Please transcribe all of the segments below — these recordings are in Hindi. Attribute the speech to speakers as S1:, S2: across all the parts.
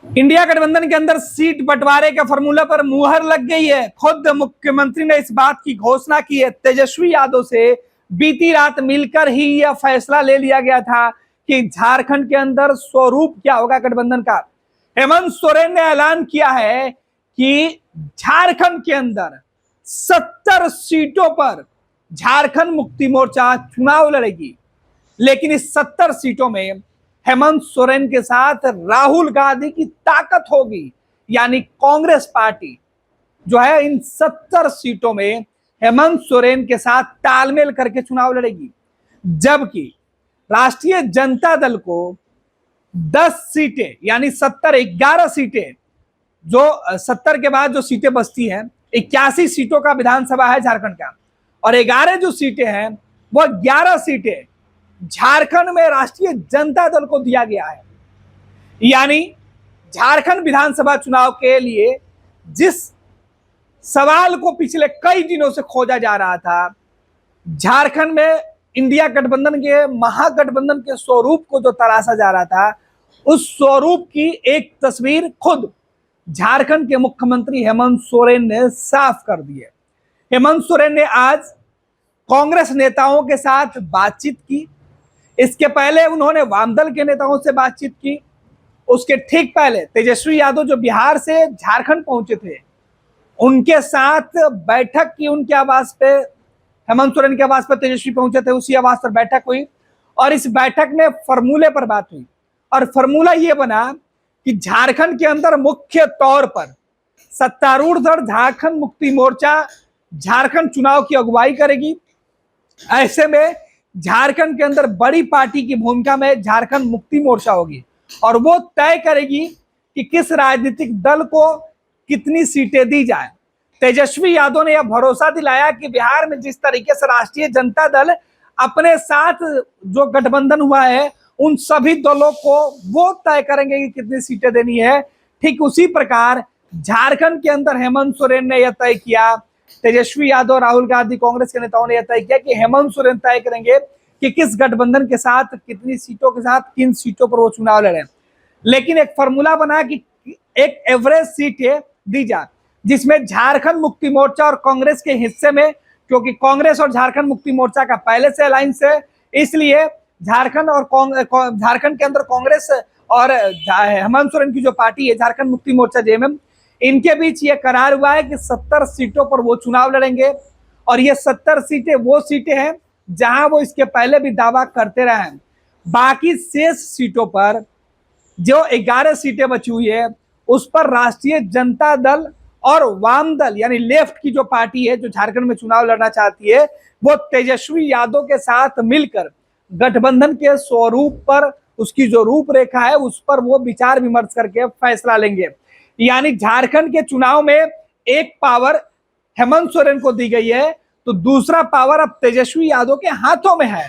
S1: इंडिया गठबंधन के अंदर सीट बंटवारे के फॉर्मूला पर मुहर लग गई है। खुद मुख्यमंत्री ने इस बात की घोषणा की है। तेजस्वी यादव से बीती रात मिलकर ही यह फैसला ले लिया गया था कि झारखंड के अंदर स्वरूप क्या होगा गठबंधन का। हेमंत सोरेन ने ऐलान किया है कि झारखंड के अंदर 70 सीटों पर झारखंड मुक्ति मोर्चा चुनाव लड़ेगी, लेकिन इस 70 सीटों में हेमंत सोरेन के साथ राहुल गांधी की ताकत होगी। यानी कांग्रेस पार्टी जो है इन 70 सीटों में हेमंत सोरेन के साथ तालमेल करके चुनाव लड़ेगी, जबकि राष्ट्रीय जनता दल को 10 सीटें यानी 11 सीटें, जो 70 के बाद जो सीटें बचती हैं, 81 सीटों का विधानसभा है झारखंड का, और 11 जो सीटें हैं वो 11 सीटें झारखंड में राष्ट्रीय जनता दल को दिया गया है। यानी झारखंड विधानसभा चुनाव के लिए जिस सवाल को पिछले कई दिनों से खोजा जा रहा था, झारखंड में इंडिया गठबंधन के महागठबंधन के स्वरूप को जो तलाशा जा रहा था, उस स्वरूप की एक तस्वीर खुद झारखंड के मुख्यमंत्री हेमंत सोरेन ने साफ कर दी है। हेमंत सोरेन ने आज कांग्रेस नेताओं के साथ बातचीत की। इसके पहले उन्होंने वामदल के नेताओं से बातचीत की। उसके ठीक पहले तेजस्वी यादव जो बिहार से झारखंड पहुंचे थे, उनके साथ बैठक की। उनके आवास पे, हेमंत सोरेन के आवास पर तेजस्वी पहुंचे थे, उसी आवास पर बैठक हुई और इस बैठक में फॉर्मूले पर बात हुई। और फॉर्मूला ये बना कि झारखंड के अंदर मुख्य तौर पर सत्तारूढ़ दल झारखंड मुक्ति मोर्चा झारखंड चुनाव की अगुवाई करेगी। ऐसे में झारखंड के अंदर बड़ी पार्टी की भूमिका में झारखंड मुक्ति मोर्चा होगी और वो तय करेगी कि किस राजनीतिक दल को कितनी सीटें दी जाए। तेजस्वी यादव ने यह भरोसा दिलाया कि बिहार में जिस तरीके से राष्ट्रीय जनता दल अपने साथ जो गठबंधन हुआ है, उन सभी दलों को वो तय करेंगे कि कितनी सीटें देनी है, ठीक उसी प्रकार झारखंड के अंदर हेमंत सोरेन ने यह तय किया। तेजस्वी यादव, राहुल गांधी, कांग्रेस के नेताओं ने यह तय किया कि हेमंत सोरेन तय करेंगे कि किस गठबंधन के साथ, कितनी सीटों के साथ, किन सीटों पर वो चुनाव लड़े। लेकिन एक फॉर्मूला बना कि एक एवरेज सीटें दी जाए, जिसमें झारखंड मुक्ति मोर्चा और कांग्रेस के हिस्से में, क्योंकि कांग्रेस और झारखंड मुक्ति मोर्चा का पहले से अलायंस है, इसलिए झारखंड के अंदर कांग्रेस और हेमंत सोरेन की जो पार्टी है झारखंड मुक्ति मोर्चा जेएमएम, इनके बीच ये करार हुआ है कि 70 सीटों पर वो चुनाव लड़ेंगे। और ये 70 सीटें वो सीटें हैं जहां वो इसके पहले भी दावा करते रहे हैं। बाकी शेष सीटों पर जो 11 सीटें बची हुई है, उस पर राष्ट्रीय जनता दल और वाम दल यानी लेफ्ट की जो पार्टी है जो झारखंड में चुनाव लड़ना चाहती है, वो तेजस्वी यादव के साथ मिलकर गठबंधन के स्वरूप पर, उसकी जो रूपरेखा है उस पर वो विचार विमर्श करके फैसला लेंगे। यानी झारखंड के चुनाव में एक पावर हेमंत सोरेन को दी गई है, तो दूसरा पावर अब तेजस्वी यादव के हाथों में है।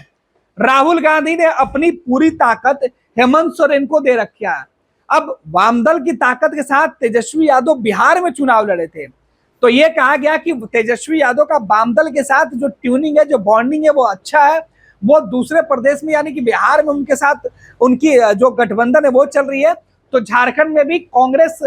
S1: राहुल गांधी ने अपनी पूरी ताकत हेमंत सोरेन को दे रखी है। अब वामदल की ताकत के साथ तेजस्वी यादव बिहार में चुनाव लड़े थे, तो यह कहा गया कि तेजस्वी यादव का वामदल के साथ जो ट्यूनिंग है, जो बॉन्डिंग है, वो अच्छा है। वो दूसरे प्रदेश में यानी कि बिहार में उनके साथ उनकी जो गठबंधन है वो चल रही है, तो झारखंड में भी कांग्रेस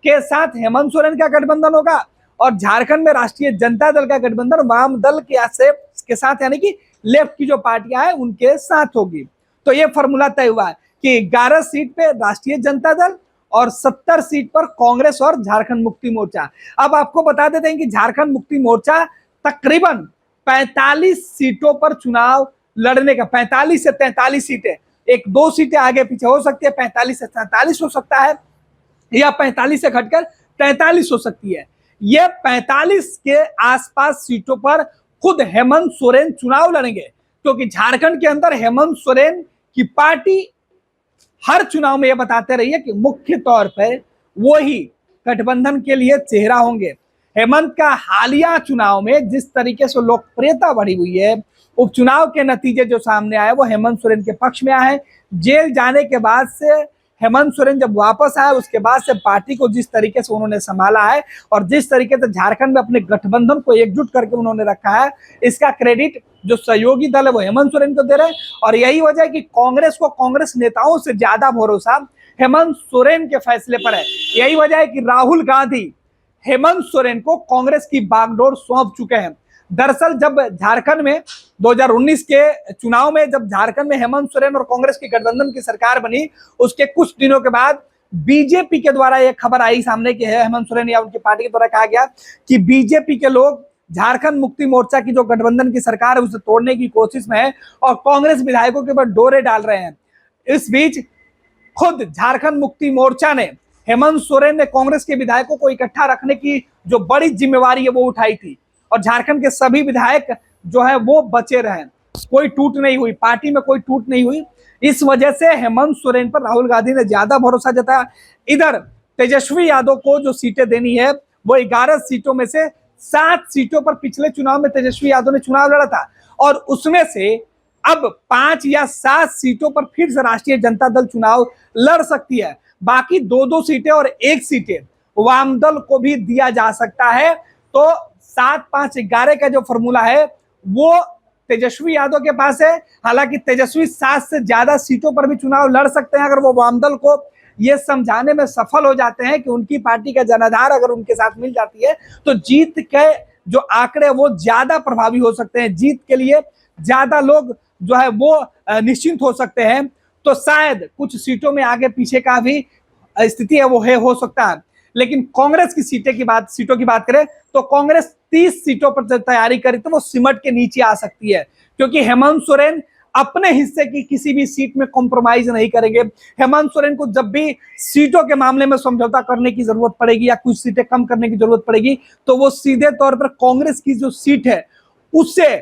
S1: के साथ हेमंत सोरेन का गठबंधन होगा और झारखंड में राष्ट्रीय जनता दल का गठबंधन वाम दल के साथ यानी कि लेफ्ट की जो पार्टियां हैं उनके साथ होगी। तो ये फॉर्मूला तय हुआ है कि 11 सीट पे राष्ट्रीय जनता दल और 70 सीट पर कांग्रेस और झारखंड मुक्ति मोर्चा। अब आपको बता देते हैं कि झारखंड मुक्ति मोर्चा तकरीबन 45 सीटों पर चुनाव लड़ने का, 45 से 43 सीटें, एक दो सीटें आगे पीछे हो सकती है, 45 से 47 हो सकता है या 45 से घटकर 43 हो सकती है। ये 45 के आसपास सीटों पर खुद हेमंत सोरेन चुनाव लड़ेंगे, क्योंकि झारखंड के अंदर हेमंत सोरेन की पार्टी हर चुनाव में यह बताते रही है कि मुख्य तौर पर वो ही गठबंधन के लिए चेहरा होंगे। हेमंत का हालिया चुनाव में जिस तरीके से लोकप्रियता बढ़ी हुई है, उपचुनाव के नतीजे जो सामने आए वो हेमंत सोरेन के पक्ष में आए। जेल जाने के बाद से हेमंत सोरेन जब वापस आए, उसके बाद से पार्टी को जिस तरीके से उन्होंने संभाला है और जिस तरीके से झारखंड में अपने गठबंधन को एकजुट करके उन्होंने रखा है, इसका क्रेडिट जो सहयोगी दल है वो हेमंत सोरेन को दे रहे हैं। और यही वजह है कि कांग्रेस को कांग्रेस नेताओं से ज्यादा भरोसा हेमंत सोरेन के फैसले पर है। यही वजह है कि राहुल गांधी हेमंत सोरेन को कांग्रेस की बागडोर सौंप चुके हैं। दरअसल जब झारखंड में 2019 के चुनाव में जब झारखंड में हेमंत सोरेन और कांग्रेस की गठबंधन की सरकार बनी, उसके कुछ दिनों के बाद बीजेपी के द्वारा यह खबर आई सामने की है, हेमंत सोरेन या उनकी पार्टी के द्वारा कहा गया कि बीजेपी के लोग झारखंड मुक्ति मोर्चा की जो गठबंधन की सरकार है उसे तोड़ने की कोशिश में है और कांग्रेस विधायकों के ऊपर डोरे डाल रहे हैं। इस बीच खुद झारखंड मुक्ति मोर्चा ने, हेमंत सोरेन ने कांग्रेस के विधायकों को इकट्ठा रखने की जो बड़ी जिम्मेवारी है वो उठाई थी और झारखंड के सभी विधायक जो है वो बचे रहे, कोई टूट नहीं हुई, पार्टी में कोई टूट नहीं हुई। इस वजह से हेमंत सोरेन पर राहुल गांधी ने ज्यादा भरोसा जताया। इधर तेजस्वी यादव को जो सीटें देनी है वो 11 सीटों में से 7 सीटों पर पिछले चुनाव में तेजस्वी यादव ने चुनाव लड़ा था और उसमें से अब 5 या 7 सीटों पर फिर से राष्ट्रीय जनता दल चुनाव लड़ सकती है। बाकी 2-2 सीटें और 1 सीटें वाम दल को भी दिया जा सकता है। तो 7-5-11 का जो फॉर्मूला है वो तेजस्वी यादव के पास है। हालांकि तेजस्वी 7 से ज्यादा सीटों पर भी चुनाव लड़ सकते हैं अगर वो वामदल को ये समझाने में सफल हो जाते हैं कि उनकी पार्टी का जनाधार अगर उनके साथ मिल जाती है तो जीत के जो आंकड़े वो ज्यादा प्रभावी हो सकते हैं, जीत के लिए ज्यादा लोग जो है वो निश्चिंत हो सकते हैं। तो शायद कुछ सीटों में आगे पीछे का भी स्थिति है वो हो सकता है। लेकिन कांग्रेस की सीटों की बात करें तो कांग्रेस 30 सीटों पर तैयारी करी तो वो सिमट के नीचे आ सकती है, क्योंकि हेमंत सोरेन अपने हिस्से की किसी भी सीट में कॉम्प्रोमाइज नहीं करेंगे। हेमंत सोरेन को जब भी सीटों के मामले में समझौता करने की जरूरत पड़ेगी या कुछ सीटें कम करने की जरूरत पड़ेगी तो वो सीधे तौर पर कांग्रेस की जो सीट है उससे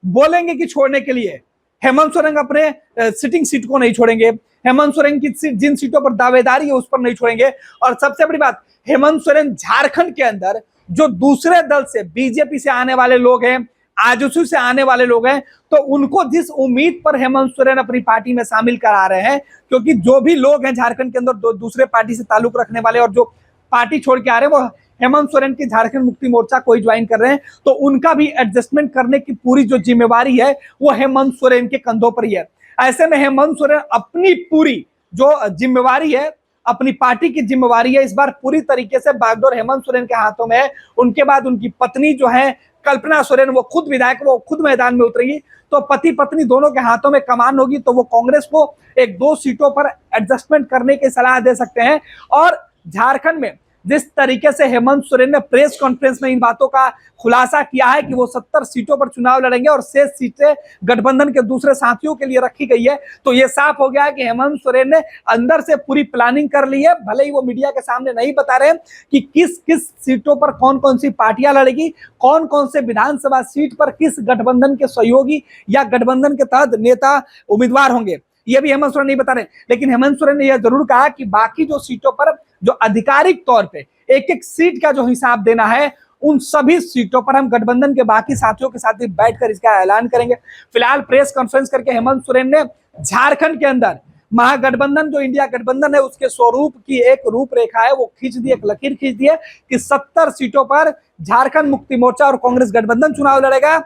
S1: बोलेंगे कि छोड़ने के लिए। हेमंत सोरेन अपने सिटिंग सीट को नहीं छोड़ेंगे, हेमंत सोरेन की जिन सीटों पर दावेदारी है उस पर नहीं छोड़ेंगे। और सबसे बड़ी बात, हेमंत सोरेन झारखंड के अंदर जो दूसरे दल से, बीजेपी से आने वाले लोग हैं, आजसू से आने वाले लोग हैं, तो उनको जिस उम्मीद पर हेमंत सोरेन अपनी पार्टी में शामिल करा रहे हैं, क्योंकि जो भी लोग हैं झारखंड के अंदर दूसरे पार्टी से ताल्लुक रखने वाले और जो पार्टी छोड़ के आ रहे हैं वो हेमंत सोरेन की झारखंड मुक्ति मोर्चा को ज्वाइन कर रहे हैं, तो उनका भी एडजस्टमेंट करने की पूरी जो जिम्मेवारी है वो हेमंत सोरेन के कंधों पर ही है। ऐसे में हेमंत सोरेन अपनी पूरी जो जिम्मेवारी है, अपनी पार्टी की जिम्मेवारी है, इस बार पूरी तरीके से बागडोर हेमंत सोरेन के हाथों में है। उनके बाद उनकी पत्नी जो है कल्पना सोरेन, वो खुद विधायक, वो खुद मैदान में उतरेगी, तो पति पत्नी दोनों के हाथों में कमान होगी, तो वो कांग्रेस को 1-2 सीटों पर एडजस्टमेंट करने की सलाह दे सकते हैं। और झारखंड में जिस तरीके से हेमंत सोरेन ने प्रेस कॉन्फ्रेंस में इन बातों का खुलासा किया है कि वो 70 सीटों पर चुनाव लड़ेंगे और शेष सीटें गठबंधन के दूसरे साथियों के लिए रखी गई है, तो ये साफ हो गया है कि हेमंत सोरेन ने अंदर से पूरी प्लानिंग कर ली है। भले ही वो मीडिया के सामने नहीं बता रहे कि किस किस सीटों पर कौन कौन सी पार्टियां लड़ेगी, कौन कौन से विधानसभा सीट पर किस गठबंधन के सहयोगी या गठबंधन के तहत नेता उम्मीदवार होंगे, ये भी हेमंत सोरेन नहीं बता रहे। लेकिन हेमंत सोरेन ने यह जरूर कहा कि बाकी जो सीटों पर जो आधिकारिक तौर पे एक एक सीट का जो हिसाब देना है, उन सभी सीटों पर हम गठबंधन के बाकी साथियों के साथ भी बैठकर इसका ऐलान करेंगे। फिलहाल प्रेस कॉन्फ्रेंस करके हेमंत सोरेन ने झारखंड के अंदर महागठबंधन जो इंडिया गठबंधन है उसके स्वरूप की एक रूपरेखा है वो खींच दी, एक लकीर खींच दी है कि 70 सीटों पर झारखंड मुक्ति मोर्चा और कांग्रेस गठबंधन चुनाव लड़ेगा।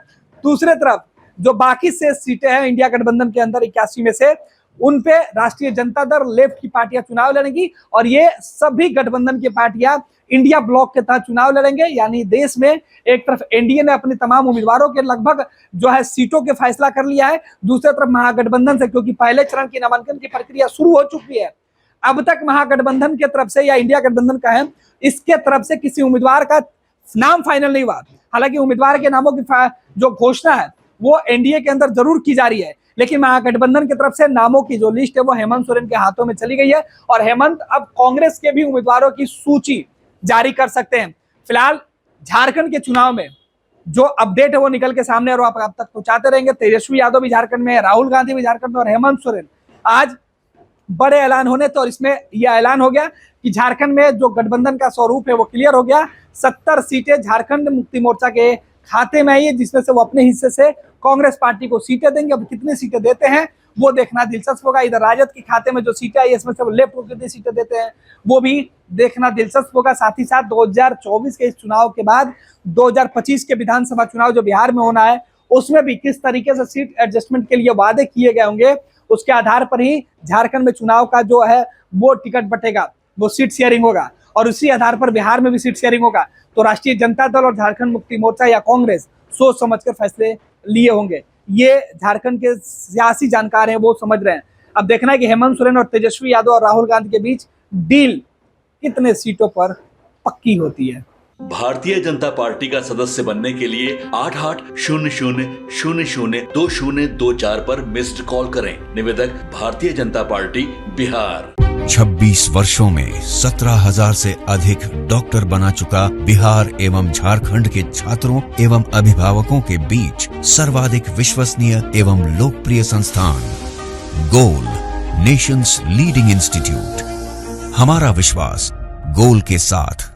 S1: दूसरे तरफ जो बाकी से सीटें हैं इंडिया गठबंधन के अंदर 81 में से, उन पे राष्ट्रीय जनता दल, लेफ्ट की पार्टियां चुनाव लड़ेंगी और ये सभी गठबंधन की पार्टियां इंडिया ब्लॉक के तहत चुनाव लड़ेंगे। यानी देश में एक तरफ एनडीए ने अपने तमाम उम्मीदवारों के लगभग जो है सीटों के फैसला कर लिया है, दूसरी तरफ महागठबंधन से, क्योंकि पहले चरण की नामांकन की प्रक्रिया शुरू हो चुकी है, अब तक महागठबंधन के तरफ से या इंडिया गठबंधन का है इसके तरफ से किसी उम्मीदवार का नाम फाइनल नहीं हुआ। हालांकि उम्मीदवार के नामों की जो घोषणा है वो एनडीए के अंदर जरूर की जा रही है, लेकिन महागठबंधन की तरफ से नामों की जो लिस्ट है वो हेमंत सोरेन के हाथों में चली गई है और हेमंत अब कांग्रेस के भी उम्मीदवारों की सूची जारी कर सकते हैं। फिलहाल झारखंड के चुनाव में जो अपडेट है वो निकल के सामने और आप तक पहुंचाते रहेंगे। तेजस्वी यादव भी झारखंड में है, राहुल गांधी भी झारखंड में और हेमंत सोरेन आज बड़े ऐलान होने थे और इसमें यह ऐलान हो गया कि झारखंड में जो गठबंधन का स्वरूप है वो क्लियर हो गया। 70 सीटें झारखंड मुक्ति मोर्चा के खाते में आई है, जिसमें से वो अपने हिस्से से कांग्रेस पार्टी को सीटें देंगे। अब कितनी सीटें देते हैं वो देखना दिलचस्प होगा। इधर राजद के खाते में जो सीटें आई इसमें से वो लेफ्ट को कितनी सीटें देते हैं वो भी देखना दिलचस्प होगा। साथ ही साथ 2024 के इस चुनाव के बाद 2025 के विधानसभा चुनाव जो बिहार में होना है उसमें भी किस तरीके से सीट एडजस्टमेंट के लिए वादे किए गए होंगे उसके आधार पर ही झारखंड में चुनाव का जो है वो टिकट बटेगा, वो सीट शेयरिंग होगा, और उसी आधार पर बिहार में भी सीट शेयरिंग होगा। तो राष्ट्रीय जनता दल और झारखंड मुक्ति मोर्चा या कांग्रेस सोच समझकर फैसले लिए होंगे, ये झारखंड के सियासी जानकार हैं वो समझ रहे हैं। अब देखना है कि हेमंत सोरेन और तेजस्वी यादव और राहुल गांधी के बीच डील कितने सीटों पर पक्की होती है।
S2: भारतीय जनता पार्टी का सदस्य बनने के लिए 8800002024 पर मिस्ड कॉल करें। निवेदक भारतीय जनता पार्टी बिहार।
S3: 26 वर्षों में 17,000 से अधिक डॉक्टर बना चुका बिहार एवं झारखंड के छात्रों एवं अभिभावकों के बीच सर्वाधिक विश्वसनीय एवं लोकप्रिय संस्थान गोल, नेशंस लीडिंग इंस्टीट्यूट। हमारा विश्वास गोल के साथ।